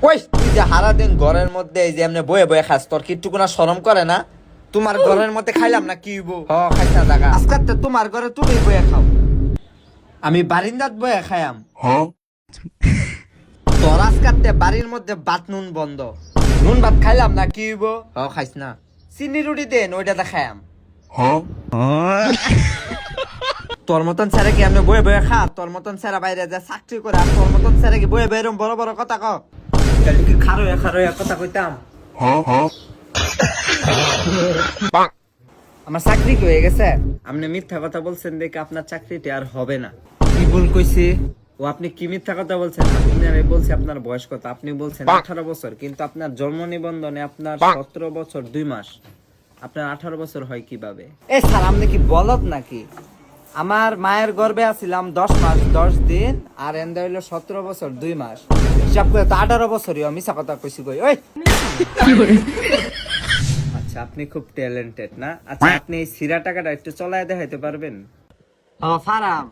ওই তুই যে হারা দিন ঘরের মধ্যে এই যে এমনি বয়ে বয়ে খাস, তোর কি একটু কোনো শরম করে না? তোমার ঘরের মধ্যে খাইলাম না কি হইবো? খাইছ না জায়গা আজকে তো তোমার ঘরে তুমি বয়ে খাও, আমি বারিন্দাত বয়ে খাইয়াম। তোর আজকাতে বাড়ির মধ্যে ভাত নুন বন্ধ, নুন ভাত খাইলাম না কি হইবো? খাইছ না, চিনি রুটি দেন ওইটাতে খাইয়াম। তোর মতন ছেড়ে কি এমনি বয়ে বয়ে খা? তোর মতন ছেড়ে বাইরে যা চাকরি করে, আর তোর মতন ছেড়ে কি বয়ে বয়ে এরম বড় বড় কথা ক? তাহলে কি খারোয়া খারোয়া কথা কইতাম? আমার চাকরি কি হয়ে গেছে? আপনি মিথ্যা কথা বলছেন দেখে আপনার চাকরিটি আর হবে না। কি ভুল কইছি? ও আপনি কি মিথ্যা কথা বলছেন? আমি বলছি আপনার বয়স কত, আপনি বলছেন 18 বছর, কিন্তু আপনার জন্ম নিবন্ধনে আপনার 17 বছর 2 মাস। আপনার 18 বছর হয় কিভাবে? এ স্যার আপনি কি বলদ নাকি? আমার মায়ের গর্ভে আছিলাম 10 মাস 10 দিন, আর এন্দা হইলো 17 বছর 2 মাস, হিসাব করে তো 18 বছরই। মিছা কথা কইছি কই? ওই আচ্ছা, আপনি খুব ট্যালেন্টেড না? আচ্ছা, আপনি এই সিরা টাকাটা একটু চলায় দেখাইতে পারবেন? ফারাম